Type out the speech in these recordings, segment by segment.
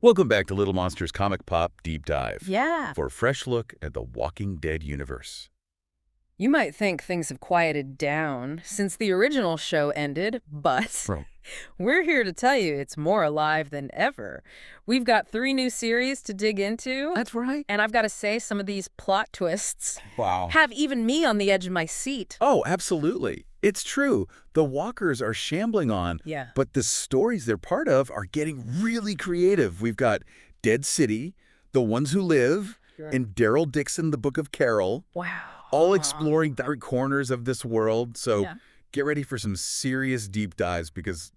Welcome back to Little Monsters Comic Pop Deep Dive Yeah. for a fresh look at the Walking Dead universe. You might think things have quieted down since the original show ended, but Bro. we're here to tell you it's more alive than ever. We've got 3 new series to dig into. That's right. And I've got to say, some of these plot twists Wow. have even me on the edge of my seat. Oh, absolutely. It's true. The walkers are shambling on, Yeah. but the stories they're part of are getting really creative. We've got Dead City, The Ones Who Live, and Daryl Dixon, The Book of Carol, Wow. all exploring dark corners of this world. So Yeah. get ready for some serious deep dives because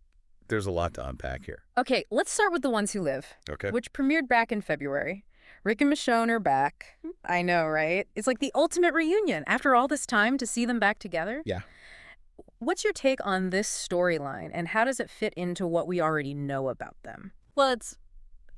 there's a lot to unpack here. Okay, let's start with The Ones Who Live, Okay. which premiered back in February. Rick and Michonne are back. I know, right? It's like the ultimate reunion after all this time to see them back together. Yeah. What's your take on this storyline, and how does it fit into what we already know about them? Well, it's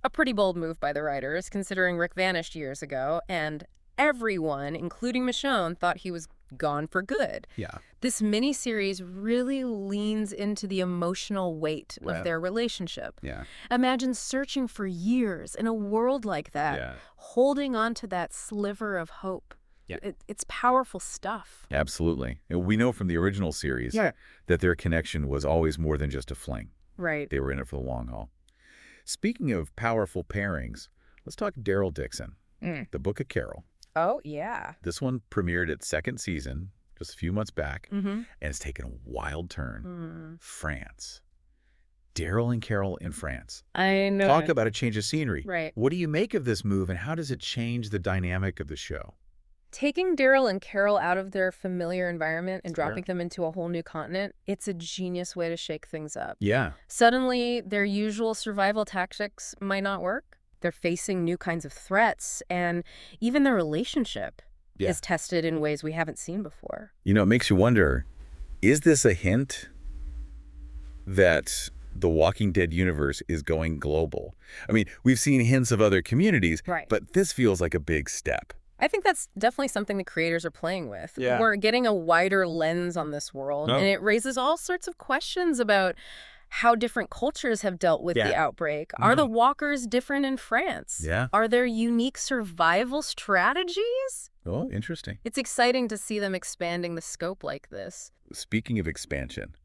a pretty bold move by the writers, considering Rick vanished years ago, and everyone, including Michonne, thought he was gone for good. Yeah. This miniseries really leans into the emotional weight Right. of their relationship. Yeah. Imagine searching for years in a world like that, Yeah. holding on to that sliver of hope. Yeah. It's powerful stuff. Absolutely. And we know from the original series that their connection was always more than just a fling. Right. They were in it for the long haul. Speaking of powerful pairings, let's talk Daryl Dixon, The Book of Carol. Oh, yeah. This one premiered its second season just a few months back, Mm-hmm. and it's taken a wild turn. France. Daryl and Carol in France. I know. Talk about a change of scenery. Right. What do you make of this move, and how does it change the dynamic of the show? Taking Daryl and Carol out of their familiar environment and Fair. dropping them into a whole new continent, it's a genius way to shake things up. Yeah. Suddenly, their usual survival tactics might not work. They're facing new kinds of threats, and even their relationship is tested in ways we haven't seen before. You know, it makes you wonder, is this a hint that the Walking Dead universe is going global? I mean, we've seen hints of other communities, Right. but this feels like a big step. I think that's definitely something the creators are playing with. Yeah. We're getting a wider lens on this world, Oh. and it raises all sorts of questions about how different cultures have dealt with the outbreak. Are the walkers different in France? Yeah. Are there unique survival strategies? Oh, interesting. It's exciting to see them expanding the scope like this. Speaking of expansion,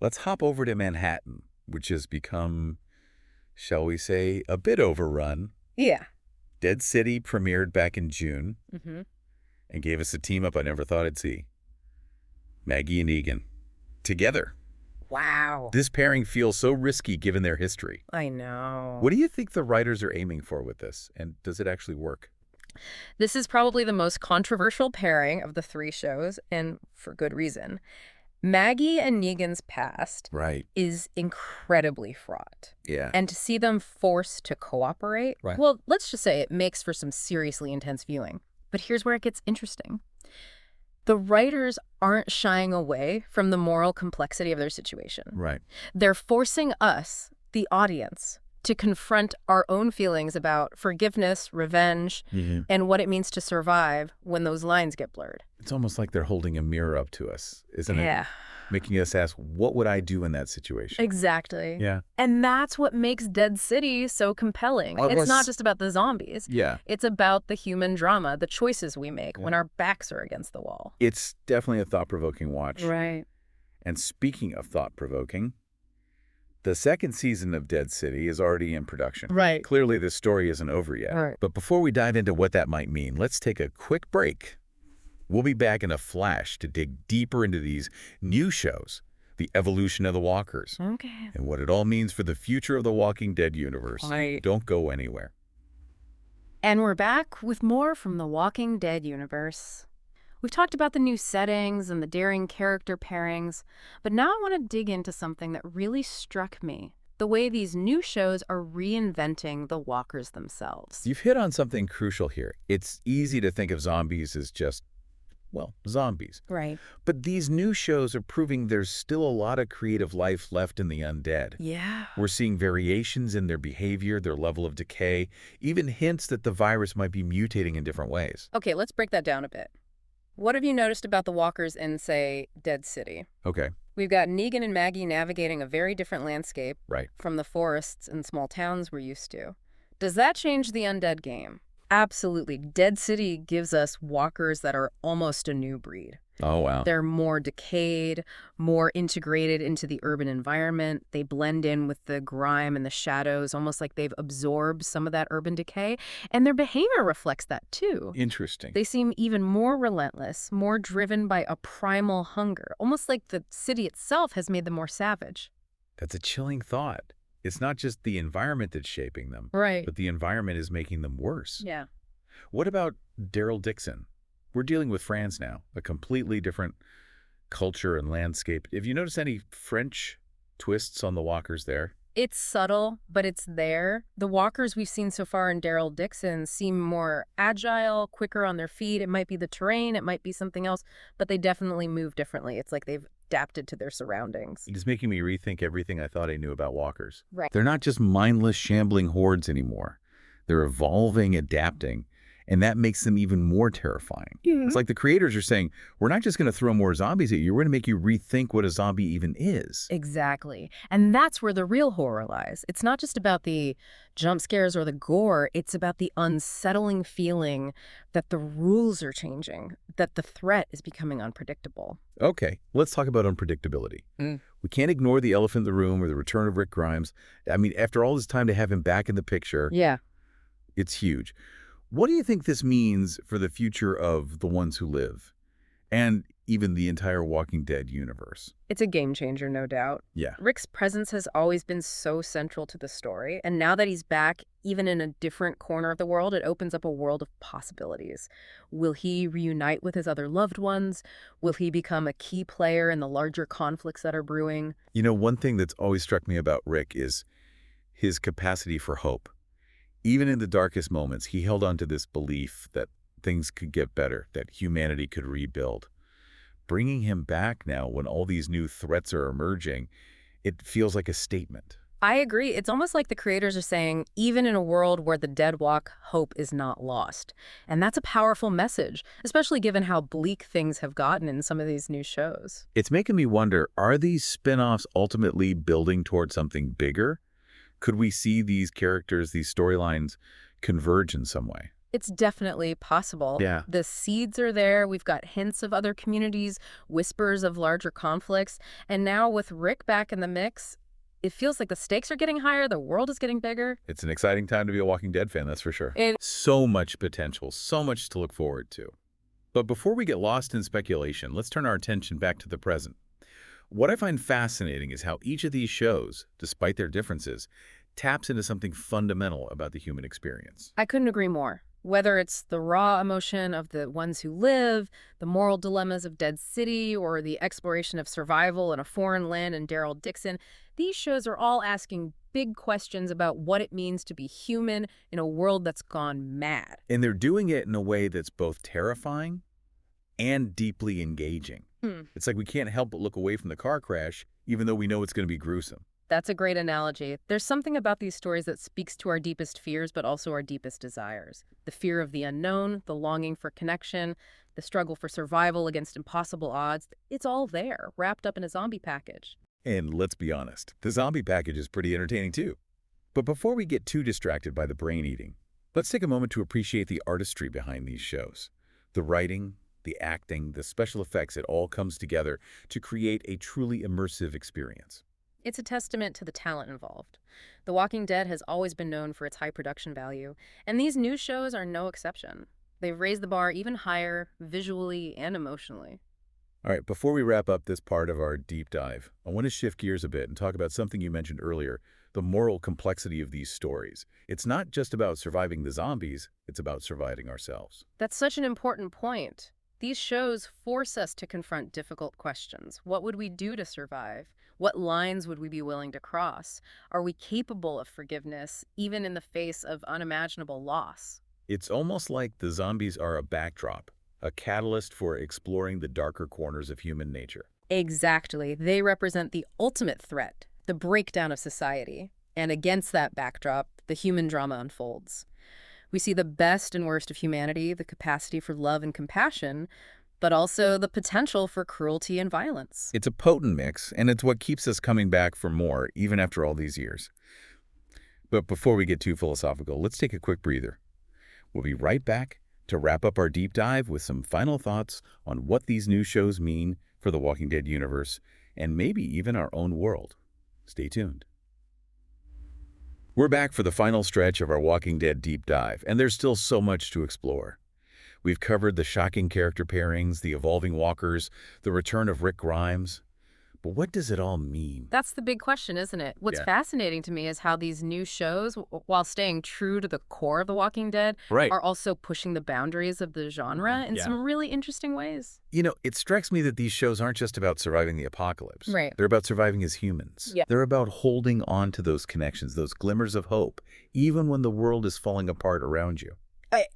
let's hop over to Manhattan, which has become, shall we say, a bit overrun. Yeah. Dead City premiered back in June Mm-hmm. and gave us a team-up I never thought I'd see. Maggie and Negan. Together. Wow. This pairing feels so risky given their history. I know. What do you think the writers are aiming for with this, and does it actually work? This is probably the most controversial pairing of the 3 shows, and for good reason. Maggie and Negan's past Right. is incredibly fraught. Yeah. And to see them forced to cooperate, Right. well, let's just say it makes for some seriously intense viewing. But here's where it gets interesting. The writers aren't shying away from the moral complexity of their situation. Right. They're forcing us, the audience, to confront our own feelings about forgiveness, revenge, and what it means to survive when those lines get blurred. It's almost like they're holding a mirror up to us, isn't it? Yeah, Making us ask, what would I do in that situation? exactly. Yeah. And that's what makes Dead City so compelling. Well, It's not just about the zombies. Yeah. It's about the human drama, the choices we make when our backs are against the wall. It's definitely a thought-provoking watch. Right. And speaking of thought-provoking, the second season of Dead City is already in production. Right. Clearly, this story isn't over yet. Right. But before we dive into what that might mean, let's take a quick break. We'll be back in a flash to dig deeper into these new shows, the evolution of the walkers, Okay. and what it all means for the future of the Walking Dead universe. Right. Don't go anywhere. And we're back with more from the Walking Dead universe. We've talked about the new settings and the daring character pairings, but now I want to dig into something that really struck me. The way these new shows are reinventing the walkers themselves. You've hit on something crucial here. It's easy to think of zombies as just, well, zombies. Right. But these new shows are proving there's still a lot of creative life left in the undead. Yeah. We're seeing variations in their behavior, their level of decay, even hints that the virus might be mutating in different ways. Okay, let's break that down a bit. What have you noticed about the walkers in, say, Dead City? Okay, We've got Negan and Maggie navigating a very different landscape right. from the forests and small towns we're used to. Does that change the undead game? Absolutely. Dead City gives us walkers that are almost a new breed. Oh, wow. They're more decayed, more integrated into the urban environment. They blend in with the grime and the shadows, almost like they've absorbed some of that urban decay. And their behavior reflects that too. Interesting. They seem even more relentless, more driven by a primal hunger, almost like the city itself has made them more savage. That's a chilling thought. It's not just the environment that's shaping them, Right. but the environment is making them worse. Yeah. What about Daryl Dixon? We're dealing with France now, a completely different culture and landscape. Have you noticed any French twists on the walkers there? It's subtle, but it's there. The walkers we've seen so far in Daryl Dixon seem more agile, quicker on their feet. It might be the terrain, it might be something else, but they definitely move differently. It's like they've adapted to their surroundings. It's making me rethink everything I thought I knew about walkers. Right. They're not just mindless, shambling hordes anymore. They're evolving, adapting, and that makes them even more terrifying. It's like the creators are saying, we're not just going to throw more zombies at you, we're going to make you rethink what a zombie even is. Exactly. And that's where the real horror lies. It's not just about the jump scares or the gore, it's about the unsettling feeling that the rules are changing, that the threat is becoming unpredictable. Okay, let's talk about unpredictability. We can't ignore the elephant in the room or the return of Rick Grimes. I mean, after all this time to have him back in the picture, Yeah. it's huge. What do you think this means for the future of The Ones Who Live and even the entire Walking Dead universe? It's a game changer, no doubt. Yeah. Rick's presence has always been so central to the story, and now that he's back, even in a different corner of the world, it opens up a world of possibilities. Will he reunite with his other loved ones? Will he become a key player in the larger conflicts that are brewing? You know, one thing that's always struck me about Rick is his capacity for hope. Even in the darkest moments, he held on to this belief that things could get better, that humanity could rebuild. Bringing him back now when all these new threats are emerging, it feels like a statement. I agree. It's almost like the creators are saying, even in a world where the dead walk, hope is not lost. And that's a powerful message, especially given how bleak things have gotten in some of these new shows. It's making me wonder, are these spin-offs ultimately building towards something bigger? Could we see these characters, these storylines, converge in some way? It's definitely possible. Yeah. The seeds are there. We've got hints of other communities, whispers of larger conflicts. And now with Rick back in the mix, it feels like the stakes are getting higher, the world is getting bigger. It's an exciting time to be a Walking Dead fan, that's for sure. So much potential, so much to look forward to. But before we get lost in speculation, let's turn our attention back to the present. What I find fascinating is how each of these shows, despite their differences, taps into something fundamental about the human experience. I couldn't agree more. Whether it's the raw emotion of The Ones Who Live, the moral dilemmas of Dead City, or the exploration of survival in a foreign land in Daryl Dixon, these shows are all asking big questions about what it means to be human in a world that's gone mad. And they're doing it in a way that's both terrifying and deeply engaging. It's like we can't help but look away from the car crash, even though we know it's going to be gruesome. That's a great analogy. There's something about these stories that speaks to our deepest fears, but also our deepest desires. The fear of the unknown, the longing for connection, the struggle for survival against impossible odds. It's all there, wrapped up in a zombie package. And let's be honest, the zombie package is pretty entertaining too. But before we get too distracted by the brain eating, let's take a moment to appreciate the artistry behind these shows. The writing, the acting, the special effects, it all comes together to create a truly immersive experience. It's a testament to the talent involved. The Walking Dead has always been known for its high production value, and these new shows are no exception. They've raised the bar even higher, visually and emotionally. All right, before we wrap up this part of our deep dive, I want to shift gears a bit and talk about something you mentioned earlier, the moral complexity of these stories. It's not just about surviving the zombies, it's about surviving ourselves. That's such an important point. These shows force us to confront difficult questions. What would we do to survive? What lines would we be willing to cross? Are we capable of forgiveness, even in the face of unimaginable loss? It's almost like the zombies are a backdrop, a catalyst for exploring the darker corners of human nature. Exactly. They represent the ultimate threat, the breakdown of society. And against that backdrop, the human drama unfolds. We see the best and worst of humanity, the capacity for love and compassion, but also the potential for cruelty and violence. It's a potent mix, and it's what keeps us coming back for more, even after all these years. But before we get too philosophical, let's take a quick breather. We'll be right back to wrap up our deep dive with some final thoughts on what these new shows mean for the Walking Dead universe and maybe even our own world. Stay tuned. We're back for the final stretch of our Walking Dead deep dive, and there's still so much to explore. We've covered the shocking character pairings, the evolving walkers, the return of Rick Grimes. But what does it all mean? That's the big question, isn't it? What's Yeah. fascinating to me is how these new shows, while staying true to the core of The Walking Dead, Right. are also pushing the boundaries of the genre in Yeah. some really interesting ways. You know, it strikes me that these shows aren't just about surviving the apocalypse. Right. They're about surviving as humans. Yeah. They're about holding on to those connections, those glimmers of hope, even when the world is falling apart around you.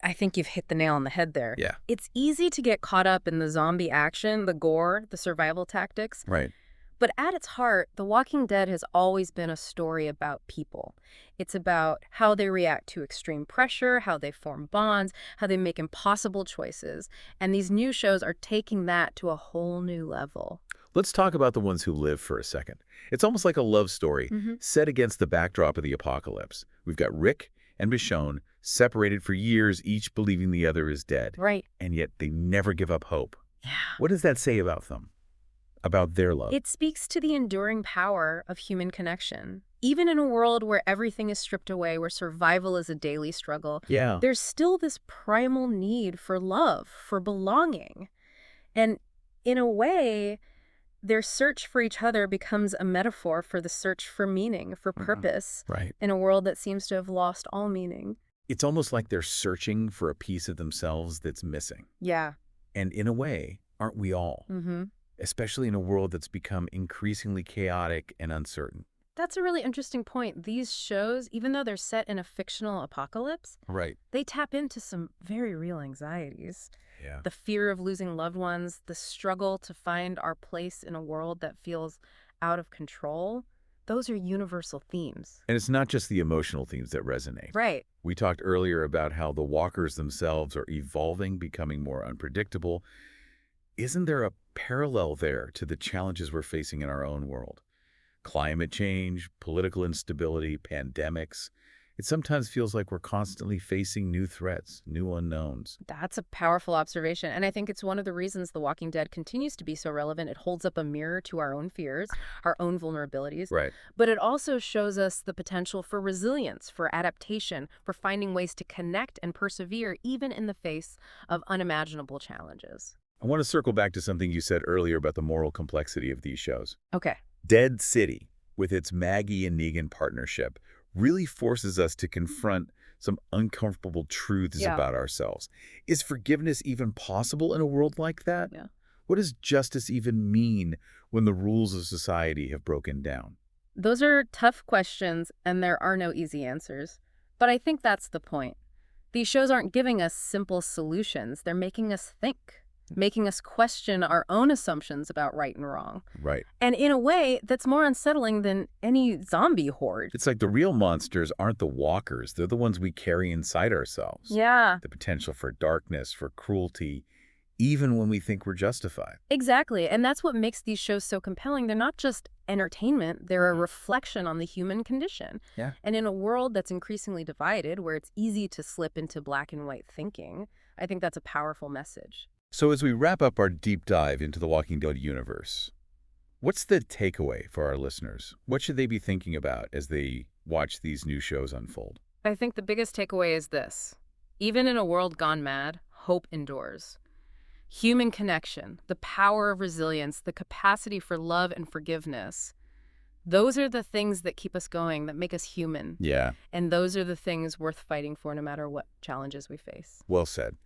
I think you've hit the nail on the head there. Yeah. It's easy to get caught up in the zombie action, the gore, the survival tactics. Right. But at its heart, The Walking Dead has always been a story about people. It's about how they react to extreme pressure, how they form bonds, how they make impossible choices. And these new shows are taking that to a whole new level. Let's talk about the ones who live for a second. It's almost like a love story set against the backdrop of the apocalypse. We've got Rick and Michonne separated for years, each believing the other is dead. Right. And yet they never give up hope. Yeah. What does that say about them? About their love? It speaks to the enduring power of human connection. Even in a world where everything is stripped away, where survival is a daily struggle, Yeah. there's still this primal need for love, for belonging. And in a way, their search for each other becomes a metaphor for the search for meaning, for purpose, Right. in a world that seems to have lost all meaning. It's almost like they're searching for a piece of themselves that's missing. Yeah. And in a way, aren't we all? Mm-hmm. Especially in a world that's become increasingly chaotic and uncertain. That's a really interesting point. These shows, even though they're set in a fictional apocalypse, Right. they tap into some very real anxieties. Yeah. The fear of losing loved ones, the struggle to find our place in a world that feels out of control. Those are universal themes. And it's not just the emotional themes that resonate. Right. We talked earlier about how the walkers themselves are evolving, becoming more unpredictable. Isn't there a parallel there to the challenges we're facing in our own world? Climate change, political instability, pandemics. It sometimes feels like we're constantly facing new threats, new unknowns. That's a powerful observation. And I think it's one of the reasons The Walking Dead continues to be so relevant. It holds up a mirror to our own fears, our own vulnerabilities. Right. But it also shows us the potential for resilience, for adaptation, for finding ways to connect and persevere even in the face of unimaginable challenges. I want to circle back to something you said earlier about the moral complexity of these shows. Okay. Dead City, with its Maggie and Negan partnership, really forces us to confront some uncomfortable truths Yeah. about ourselves. Is forgiveness even possible in a world like that? Yeah. What does justice even mean when the rules of society have broken down? Those are tough questions, and there are no easy answers. But I think that's the point. These shows aren't giving us simple solutions. They're making us think, making us question our own assumptions about right and wrong. Right. And in a way that's more unsettling than any zombie horde. It's like the real monsters aren't the walkers. They're the ones we carry inside ourselves. Yeah, The potential for darkness, for cruelty, even when we think we're justified. exactly. And that's what makes these shows so compelling. They're not just entertainment. They're a reflection on the human condition. Yeah. And in a world that's increasingly divided, where it's easy to slip into black and white thinking, I think that's a powerful message. So as we wrap up our deep dive into the Walking Dead universe, what's the takeaway for our listeners? What should they be thinking about as they watch these new shows unfold? I think the biggest takeaway is this. Even in a world gone mad, hope endures. Human connection, the power of resilience, the capacity for love and forgiveness, those are the things that keep us going, that make us human. Yeah, And those are the things worth fighting for no matter what challenges we face. well said.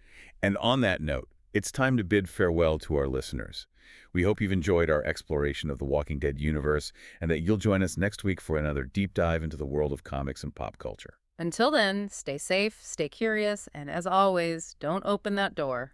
And on that note, it's time to bid farewell to our listeners. We hope you've enjoyed our exploration of the Walking Dead universe and that you'll join us next week for another deep dive into the world of comics and pop culture. Until then, stay safe, stay curious, and as always, don't open that door.